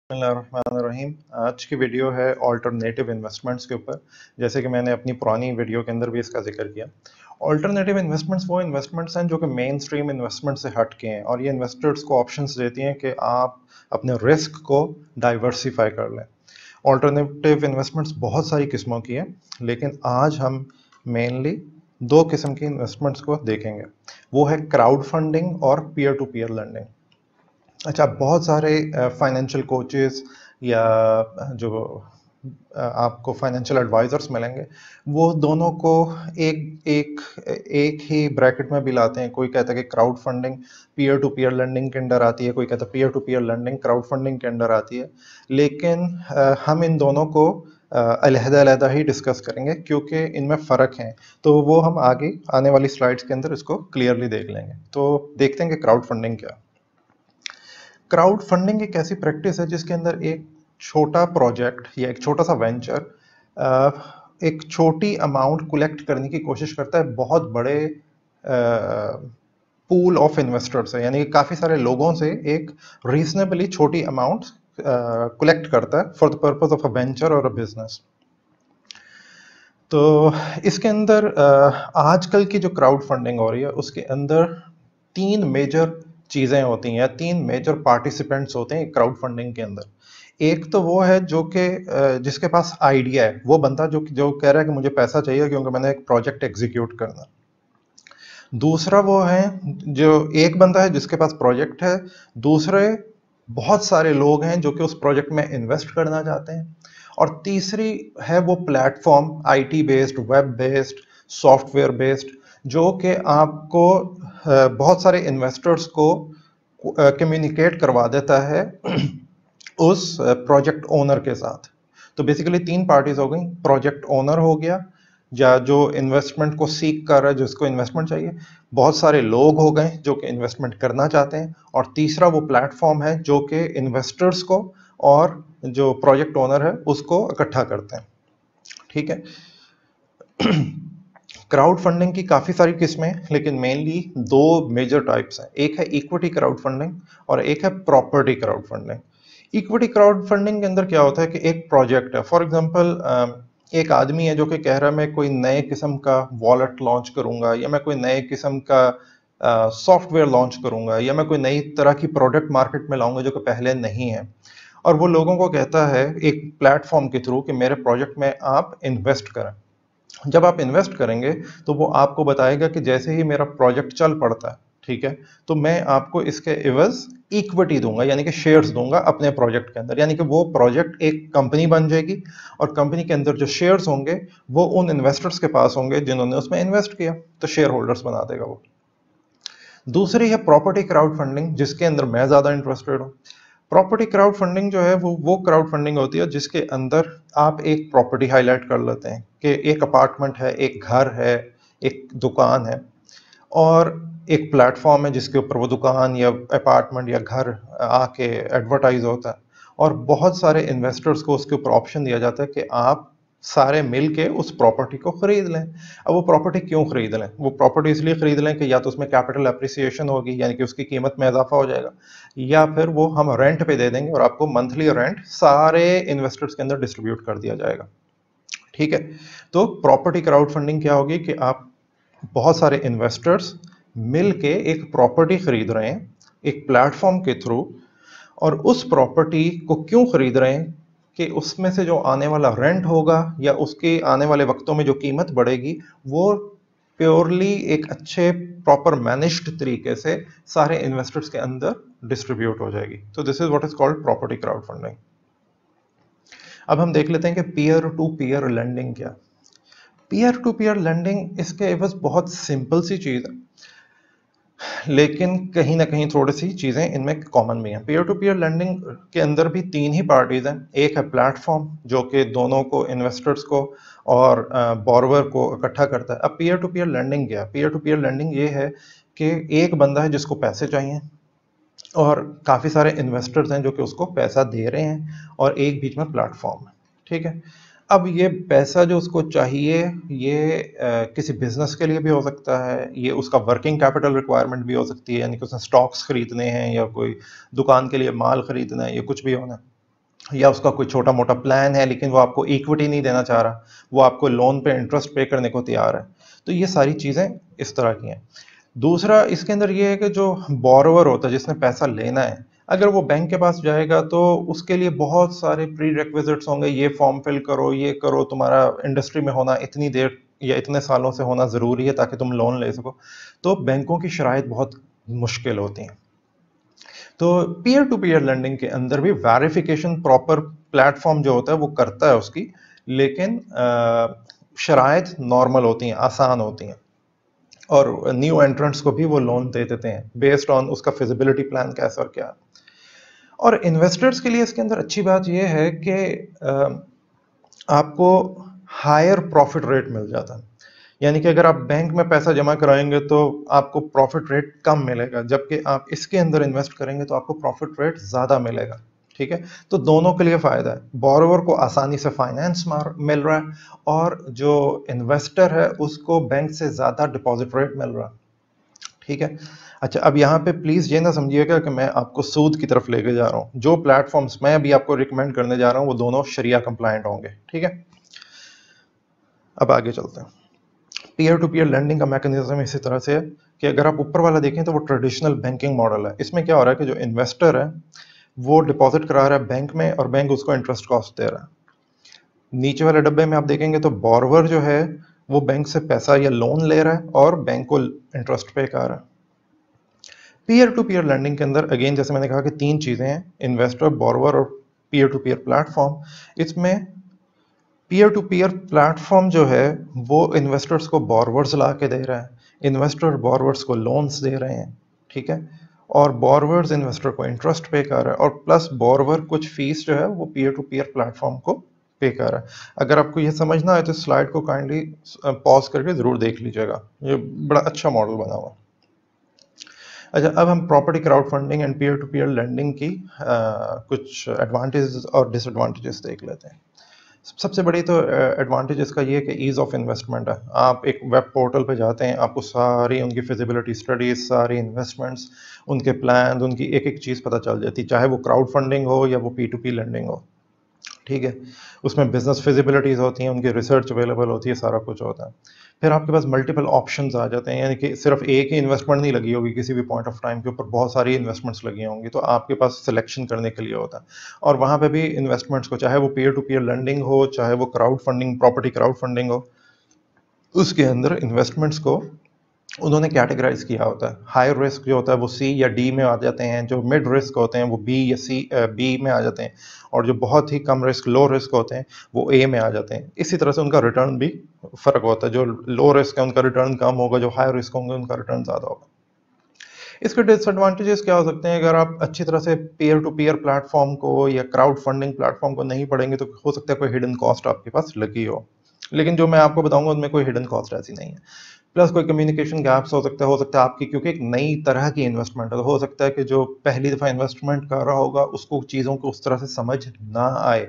बिस्मिल्लाहिर्रहमानिर्रहीम। आज की वीडियो है ऑल्टरनेटिव इन्वेस्टमेंट्स के ऊपर। जैसे कि मैंने अपनी पुरानी वीडियो के अंदर भी इसका जिक्र किया। ऑल्टरनेटिव इन्वेस्टमेंट्स वो इन्वेस्टमेंट्स हैं जो कि मेन स्ट्रीम इन्वेस्टमेंट से हट के हैं और ये इन्वेस्टर्स को ऑप्शंस देती हैं कि आप अपने रिस्क को डाइवर्सिफाई कर लें। ऑल्टरनेटिव इन्वेस्टमेंट्स बहुत सारी किस्मों की है, लेकिन आज हम मेनली दो किस्म की इन्वेस्टमेंट्स को देखेंगे। वो है क्राउड फंडिंग और पीयर टू पीयर लैंडिंग। अच्छा, बहुत सारे फाइनेंशियल कोचेस या जो आपको फाइनेंशियल एडवाइजर्स मिलेंगे, वो दोनों को एक एक एक ही ब्रैकेट में भी लाते हैं। कोई कहता है कि crowd funding peer to peer lending के अंडर आती है, कोई कहता है peer to peer lending crowd funding के अंडर आती है। लेकिन हम इन दोनों को अलहदा-अलहदा ही डिस्कस करेंगे क्योंकि इनमें फ़र्क है। तो वो हम आगे आने वाली स्लाइड्स के अंदर इसको क्लियरली देख लेंगे। तो देखते हैं कि क्राउड फंडिंग क्या है। क्राउड फंडिंग एक ऐसी प्रैक्टिस है जिसके अंदर एक छोटा प्रोजेक्ट या एक छोटा सा वेंचर एक छोटी अमाउंट कलेक्ट करने की कोशिश करता है बहुत बड़े पूल ऑफ इन्वेस्टर्स है, यानी काफ़ी सारे लोगों से एक रीजनेबली छोटी अमाउंट कलेक्ट करता है for the purpose of a venture और अ बिजनेस। तो इसके अंदर आजकल की जो क्राउड फंडिंग हो रही है उसके अंदर तीन मेजर चीज़ें होती हैं या तीन मेजर पार्टिसिपेंट्स होते हैं क्राउड फंडिंग के अंदर। एक तो वो है जो कि जिसके पास आइडिया है, वो बंदा जो कह रहा है कि मुझे पैसा चाहिए क्योंकि मैंने एक प्रोजेक्ट एग्जीक्यूट करना। दूसरा वो है जो एक बंदा है जिसके पास प्रोजेक्ट है, दूसरे बहुत सारे लोग हैं जो कि उस प्रोजेक्ट में इन्वेस्ट करना चाहते हैं, और तीसरी है वो platform IT based, web based, software based, जो कि आपको बहुत सारे इन्वेस्टर्स को कम्युनिकेट करवा देता है उस प्रोजेक्ट ओनर के साथ। तो बेसिकली तीन पार्टीज हो गई, प्रोजेक्ट ओनर हो गया या जो इन्वेस्टमेंट को सीख कर रहा है, जिसको इन्वेस्टमेंट चाहिए, बहुत सारे लोग हो गए जो कि इन्वेस्टमेंट करना चाहते हैं, और तीसरा वो प्लेटफॉर्म है जो कि इन्वेस्टर्स को और जो प्रोजेक्ट ओनर है उसको इकट्ठा करते हैं। ठीक है। क्राउड फंडिंग की काफ़ी सारी किस्में, लेकिन मेनली दो मेजर टाइप्स हैं। एक है इक्विटी क्राउड फंडिंग और एक है property crowd funding. Equity crowd funding के अंदर क्या होता है कि एक प्रोजेक्ट है, फॉर एग्जांपल एक आदमी है जो कि कह रहा है मैं कोई नए किस्म का वॉलेट लॉन्च करूंगा, या मैं कोई नए किस्म का सॉफ्टवेयर लॉन्च करूंगा, या मैं कोई नई तरह की प्रोडक्ट मार्केट में लाऊंगा जो कि पहले नहीं है, और वो लोगों को कहता है एक प्लेटफॉर्म के थ्रू कि मेरे प्रोजेक्ट में आप इन्वेस्ट करें। जब आप इन्वेस्ट करेंगे तो वो आपको बताएगा कि जैसे ही मेरा प्रोजेक्ट चल पड़ता है, ठीक है, तो मैं आपको इसके एवज इक्विटी दूंगा, यानी कि शेयर्स दूंगा अपने प्रोजेक्ट के अंदर। यानी कि वो प्रोजेक्ट एक कंपनी बन जाएगी और कंपनी के अंदर जो शेयर्स होंगे वो उन इन्वेस्टर्स के पास होंगे जिन्होंने उसमें इन्वेस्ट किया, तो शेयर होल्डर्स बना देगा वो। दूसरी है प्रॉपर्टी क्राउड फंडिंग, जिसके अंदर मैं ज्यादा इंटरेस्टेड हूँ। प्रॉपर्टी क्राउड फंडिंग जो है वो क्राउड फंडिंग होती है जिसके अंदर आप एक प्रॉपर्टी हाईलाइट कर लेते हैं कि एक अपार्टमेंट है, एक घर है, एक दुकान है, और एक प्लेटफॉर्म है जिसके ऊपर वो दुकान या अपार्टमेंट या घर आके एडवर्टाइज होता है, और बहुत सारे इन्वेस्टर्स को उसके ऊपर ऑप्शन दिया जाता है कि आप सारे मिल के उस प्रॉपर्टी को खरीद लें। अब वो प्रॉपर्टी क्यों खरीद लें? वो प्रॉपर्टी इसलिए खरीद लें कि या तो उसमें कैपिटल अप्रिसिएशन होगी, यानी कि उसकी कीमत में इजाफा हो जाएगा, या फिर वो हम रेंट पे दे देंगे और आपको मंथली रेंट सारे इन्वेस्टर्स के अंदर डिस्ट्रीब्यूट कर दिया जाएगा। ठीक है। तो प्रॉपर्टी क्राउड फंडिंग क्या होगी कि आप बहुत सारे इन्वेस्टर्स मिल के एक प्रॉपर्टी खरीद रहे हैं एक प्लेटफॉर्म के थ्रू, और उस प्रॉपर्टी को क्यों खरीद रहे हैं कि उसमें से जो आने वाला रेंट होगा या उसके आने वाले वक्तों में जो कीमत बढ़ेगी वो प्योरली एक अच्छे प्रॉपर मैनेज्ड तरीके से सारे इन्वेस्टर्स के अंदर डिस्ट्रीब्यूट हो जाएगी। तो this is what is called property crowd funding. अब हम देख लेते हैं कि पीयर टू पीयर लेंडिंग क्या। पीयर टू पीयर लेंडिंग इसके एवज बहुत सिंपल सी चीज है, लेकिन कहीं ना कहीं थोड़ी सी चीजें इनमें कॉमन भी हैं। पीयर टू पीयर लेंडिंग के अंदर भी तीन ही पार्टीज हैं। एक है प्लेटफॉर्म जो कि दोनों को, इन्वेस्टर्स को और बोरोवर को इकट्ठा करता है। अब पीयर टू पीयर लेंडिंग क्या है? पीयर टू पीयर लेंडिंग ये है कि एक बंदा है जिसको पैसे चाहिए और काफी सारे इन्वेस्टर्स हैं जो कि उसको पैसा दे रहे हैं, और एक बीच में प्लेटफॉर्म है। ठीक है। अब ये पैसा जो उसको चाहिए ये किसी बिजनेस के लिए भी हो सकता है, ये उसका वर्किंग कैपिटल रिक्वायरमेंट भी हो सकती है, यानी कि उसने स्टॉक्स खरीदने हैं या कोई दुकान के लिए माल खरीदना है, ये कुछ भी होना है। या उसका कोई छोटा मोटा प्लान है लेकिन वो आपको इक्विटी नहीं देना चाह रहा, वो आपको लोन पे इंटरेस्ट पे करने को तैयार है। तो ये सारी चीज़ें इस तरह की हैं। दूसरा इसके अंदर ये है कि जो बोरोवर होता है जिसने पैसा लेना है, अगर वो बैंक के पास जाएगा तो उसके लिए बहुत सारे प्री रिक्विजिट्स होंगे, ये फॉर्म फिल करो, ये करो, तुम्हारा इंडस्ट्री में होना इतनी देर या इतने सालों से होना ज़रूरी है ताकि तुम लोन ले सको। तो बैंकों की शराइत बहुत मुश्किल होती हैं। तो पीयर टू पीयर लेंडिंग के अंदर भी वेरिफिकेशन प्रॉपर प्लेटफॉर्म जो होता है वो करता है उसकी, लेकिन शराइत नॉर्मल होती हैं, आसान होती हैं, और न्यू एंट्रेंट्स को भी वो लोन दे देते हैं बेस्ड ऑन उसका फिजिबिलिटी प्लान कैसा और क्या। और इन्वेस्टर्स के लिए इसके अंदर अच्छी बात यह है कि आपको हायर प्रॉफिट रेट मिल जाता है। यानी कि अगर आप बैंक में पैसा जमा कराएंगे तो आपको प्रॉफिट रेट कम मिलेगा, जबकि आप इसके अंदर इन्वेस्ट करेंगे तो आपको प्रॉफिट रेट ज़्यादा मिलेगा। ठीक है, तो दोनों के लिए फ़ायदा है, बोरोवर को आसानी से फाइनेंस मिल रहा है और जो इन्वेस्टर है उसको बैंक से ज़्यादा डिपॉजिट रेट मिल रहा है। ठीक है। अच्छा, अब यहाँ पे प्लीज़ ये ना समझिएगा कि मैं आपको सूद की तरफ लेके जा रहा हूँ। जो प्लेटफॉर्म्स मैं अभी आपको रिकमेंड करने जा रहा हूँ वो दोनों शरिया कंप्लायंट होंगे। ठीक है, अब आगे चलते हैं। पीयर टू पीयर लेंडिंग का मैकेनिज्म इसी तरह से है कि अगर आप ऊपर वाला देखें तो वो ट्रेडिशनल बैंकिंग मॉडल है। इसमें क्या हो रहा है कि जो इन्वेस्टर है वो डिपॉजिट करा रहा है बैंक में और बैंक उसको इंटरेस्ट कॉस्ट दे रहा है। नीचे वाले डब्बे में आप देखेंगे तो बोरोवर जो है वो बैंक से पैसा या लोन ले रहा है और बैंक को इंटरेस्ट पे कर रहा है। पीयर टू पीयर लैंडिंग के अंदर अगेन जैसे मैंने कहा कि तीन चीज़ें हैं, इन्वेस्टर, बोरोवर और पीयर टू पीयर प्लेटफॉर्म। इसमें पीयर टू पीयर प्लेटफॉर्म जो है वो इन्वेस्टर्स को बोरोवर्स ला के दे रहा है, इन्वेस्टर बोरोवर्स को लोन्स दे रहे हैं। ठीक है, और बोरोवर्स इन्वेस्टर को इंटरेस्ट पे कर रहा है और प्लस बोरोवर कुछ फीस जो है वो पीयर टू पीयर प्लेटफॉर्म को पे कर रहा है। अगर आपको ये समझना है तो स्लाइड को काइंडली पॉज करके ज़रूर देख लीजिएगा, ये बड़ा अच्छा मॉडल बना हुआ है। अच्छा, अब हम property crowd funding and peer to peer lending की कुछ एडवांटेजेस और डिसएडवांटेजेस देख लेते हैं। सबसे बड़ी तो एडवांटेज इसका ये है कि ईज़ ऑफ इन्वेस्टमेंट है। आप एक वेब पोर्टल पे जाते हैं, आपको सारी उनकी फिजिबिलिटी स्टडीज, सारी इन्वेस्टमेंट्स, उनके प्लान, उनकी एक एक चीज़ पता चल जाती है, चाहे वो क्राउड फंडिंग हो या वो पी टू पी लेंडिंग हो। ठीक है, उसमें बिजनेस फिजिबिलिटीज़ होती हैं, उनकी रिसर्च अवेलेबल होती है, सारा कुछ होता है। फिर आपके पास मल्टीपल ऑप्शंस आ जाते हैं, यानी कि सिर्फ एक ही इन्वेस्टमेंट नहीं लगी होगी, किसी भी पॉइंट ऑफ टाइम के ऊपर बहुत सारी इन्वेस्टमेंट्स लगी होंगी, तो आपके पास सिलेक्शन करने के लिए होता है। और वहाँ पे भी इन्वेस्टमेंट्स को, चाहे वो पीयर टू पीयर लेंडिंग हो, चाहे वो crowd funding, property crowd funding हो, उसके अंदर इन्वेस्टमेंट्स को उन्होंने कैटेगराइज किया होता है। हाई रिस्क जो होता है वो सी या डी में आ जाते हैं, जो मिड रिस्क होते हैं वो बी या सी बी में आ जाते हैं, और जो बहुत ही कम रिस्क, लो रिस्क होते हैं वो ए में आ जाते हैं। इसी तरह से उनका रिटर्न भी फर्क होता है, जो लो रिस्क है उनका रिटर्न कम होगा, जो हाई रिस्क होंगे उनका रिटर्न ज़्यादा होगा। इसके डिसएडवांटेजेस क्या हो सकते हैं? अगर आप अच्छी तरह से पीयर टू पीयर प्लेटफॉर्म को या क्राउड फंडिंग प्लेटफॉर्म को नहीं पढ़ेंगे तो हो सकता है कोई हिडन कॉस्ट आपके पास लगी हो, लेकिन जो मैं आपको बताऊंगा उनमें कोई हिडन कॉस्ट ऐसी नहीं है। प्लस कोई कम्युनिकेशन गैप्स हो सकता है आपकी, क्योंकि एक नई तरह की इन्वेस्टमेंट है, तो हो सकता है कि जो पहली दफ़ा इन्वेस्टमेंट कर रहा होगा उसको चीज़ों को उस तरह से समझ ना आए।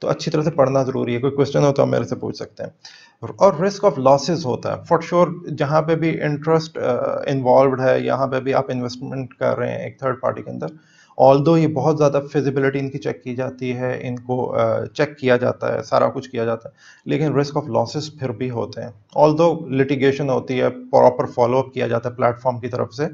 तो अच्छी तरह से पढ़ना ज़रूरी है, कोई क्वेश्चन हो तो आप मेरे से पूछ सकते हैं। और रिस्क ऑफ लॉसेस होता है फॉर श्योर, जहाँ पे भी इंटरेस्ट इन्वॉल्व है, यहाँ पे भी आप इन्वेस्टमेंट कर रहे हैं एक थर्ड पार्टी के अंदर, ऑल्दो ये बहुत ज़्यादा फिजिबिलिटी इनकी चेक की जाती है, इनको चेक किया जाता है, सारा कुछ किया जाता है, लेकिन रिस्क ऑफ लॉसेस फिर भी होते हैं। ऑल्दो लिटिगेशन होती है, प्रॉपर फॉलोअप किया जाता है प्लेटफॉर्म की तरफ से,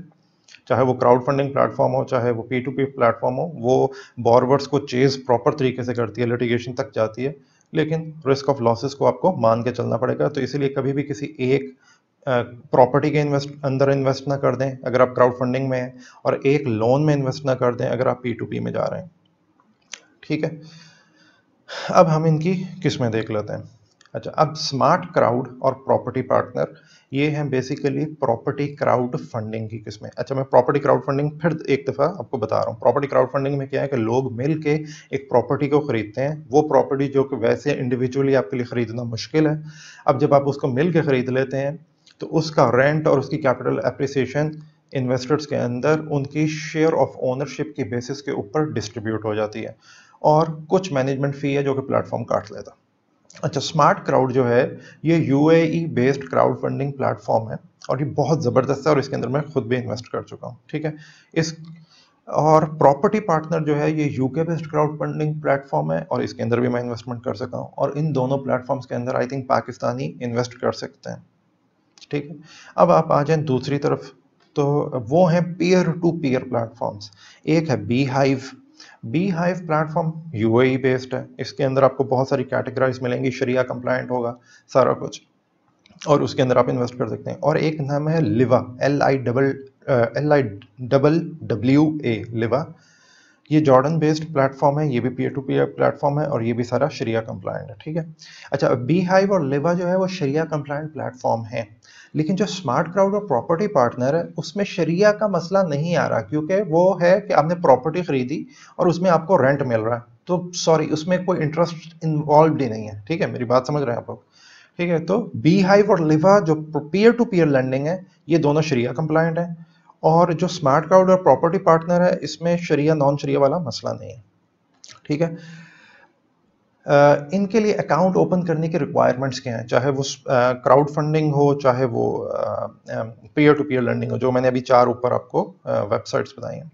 चाहे वो क्राउड फंडिंग प्लेटफॉर्म हो, चाहे वो पी टू पी प्लेटफॉर्म हो, वो बोरवर्स को चेज प्रॉपर तरीके से करती है, लिटिगेशन तक जाती है, लेकिन रिस्क ऑफ लॉसेस को आपको मान के चलना पड़ेगा। तो इसीलिए कभी भी किसी एक प्रॉपर्टी के अंदर इन्वेस्ट ना कर दें अगर आप क्राउड फंडिंग में हैं, और एक लोन में इन्वेस्ट ना कर दें अगर आप पी टू पी में जा रहे हैं। ठीक है, अब हम इनकी किस्में देख लेते हैं। अच्छा, अब स्मार्ट क्राउड और प्रॉपर्टी पार्टनर, ये हैं बेसिकली प्रॉपर्टी क्राउड फंडिंग की किस्में। अच्छा, मैं प्रॉपर्टी क्राउड फंडिंग फिर एक दफ़ा आपको बता रहा हूँ। प्रॉपर्टी क्राउड फंडिंग में क्या है कि लोग मिल के एक प्रॉपर्टी को खरीदते हैं, वो प्रॉपर्टी जो कि वैसे इंडिविजुअली आपके लिए खरीदना मुश्किल है, अब जब आप उसको मिल के खरीद लेते हैं तो उसका रेंट और उसकी कैपिटल एप्रिसिएशन इन्वेस्टर्स के अंदर उनकी शेयर ऑफ ओनरशिप की बेसिस के ऊपर डिस्ट्रीब्यूट हो जाती है, और कुछ मैनेजमेंट फ़ी है जो कि प्लेटफॉर्म काट लेता। अच्छा, स्मार्ट क्राउड जो है ये UAE based crowd funding platform है, और ये बहुत ज़बरदस्त है, और इसके अंदर मैं खुद भी इन्वेस्ट कर चुका हूँ। ठीक है, इस और प्रॉपर्टी पार्टनर जो है ये UK based crowd funding platform है और इसके अंदर भी मैं इन्वेस्टमेंट कर सका हूँ और इन दोनों प्लेटफॉर्म्स के अंदर आई थिंक पाकिस्तानी इन्वेस्ट कर सकते हैं। ठीक है, अब आप आ जाएं दूसरी तरफ, तो वो हैं पीयर टू पीयर प्लेटफॉर्म्स। एक है bee hive. Bee hive platform UAE based है, इसके अंदर आपको बहुत सारी कैटेगराइज मिलेंगी, शरिया कंप्लायंट होगा सारा कुछ, और उसके अंदर आप इन्वेस्ट कर सकते हैं। और एक नाम है लिवा, LIWA, लिवा। ये जॉर्डन बेस्ड प्लेटफॉर्म है, ये भी पीयर टू पीयर प्लेटफॉर्म है और ये भी सारा शरिया कंप्लायंट है। ठीक है, अच्छा, बी हाइव और लिवा जो है वो शरिया कंप्लायंट प्लेटफॉर्म है, लेकिन जो स्मार्ट क्राउड और प्रॉपर्टी पार्टनर है उसमें शरिया का मसला नहीं आ रहा, क्योंकि वो है कि आपने प्रॉपर्टी खरीदी और उसमें आपको रेंट मिल रहा है, तो सॉरी, उसमें कोई इंटरेस्ट इन्वॉल्व ही नहीं है। ठीक है, मेरी बात समझ रहे हैं आप लोग? ठीक है, तो बी हाइव और लिवा जो पीयर टू पीयर लेंडिंग है ये दोनों शरिया कंप्लायंट है, और जो स्मार्ट क्राउड और प्रॉपर्टी पार्टनर है इसमें शरिया नॉन शरिया वाला मसला नहीं है। ठीक है, इनके लिए अकाउंट ओपन करने के रिक्वायरमेंट्स क्या हैं, चाहे वो क्राउड फंडिंग हो, चाहे वो पीयर टू पीयर लर्निंग हो, जो मैंने अभी चार ऊपर आपको वेबसाइट्स बताई हैं।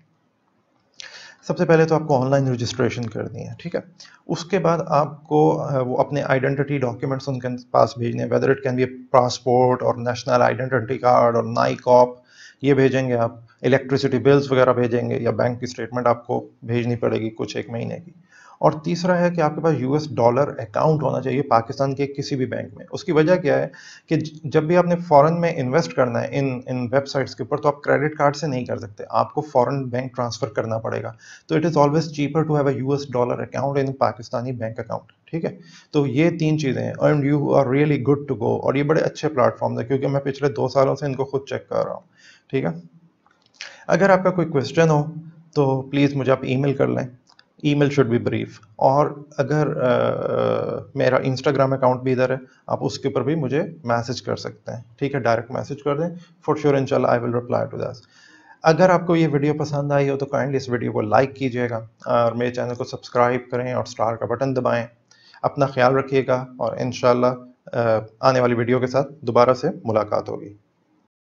सबसे पहले तो आपको ऑनलाइन रजिस्ट्रेशन करनी है। ठीक है, उसके बाद आपको वो अपने आइडेंटिटी डॉक्यूमेंट्स उनके पास भेजने हैं, whether it can be passport और नेशनल आइडेंटिटी कार्ड और नाई कॉप, ये भेजेंगे आप। इलेक्ट्रिसिटी बिल्स वगैरह भेजेंगे, या बैंक की स्टेटमेंट आपको भेजनी पड़ेगी कुछ एक महीने की। और तीसरा है कि आपके पास यूएस डॉलर अकाउंट होना चाहिए पाकिस्तान के किसी भी बैंक में। उसकी वजह क्या है कि जब भी आपने फॉरेन में इन्वेस्ट करना है इन इन वेबसाइट्स के ऊपर, तो आप क्रेडिट कार्ड से नहीं कर सकते, आपको फॉरेन बैंक ट्रांसफर करना पड़ेगा। तो it is always cheaper to have a US dollar account in Pakistani bank account. ठीक है, तो ये तीन चीज़ें हैं and you are really good to go. और ये बड़े अच्छे प्लेटफॉर्म है, क्योंकि मैं पिछले 2 सालों से इनको खुद चेक कर रहा हूँ। ठीक है, अगर आपका कोई क्वेश्चन हो तो प्लीज़ मुझे आप ईमेल कर लें, ईमेल शुड बी ब्रीफ। और अगर मेरा इंस्टाग्राम अकाउंट भी इधर है, आप उसके ऊपर भी मुझे मैसेज कर सकते हैं। ठीक है, डायरेक्ट मैसेज कर दें, फॉर श्योर इंशाल्लाह I will reply to that. अगर आपको ये वीडियो पसंद आई हो तो काइंडली इस वीडियो को लाइक कीजिएगा और मेरे चैनल को सब्सक्राइब करें और स्टार का बटन दबाएं। अपना ख्याल रखिएगा और इंशाल्लाह आने वाली वीडियो के साथ दोबारा से मुलाकात होगी।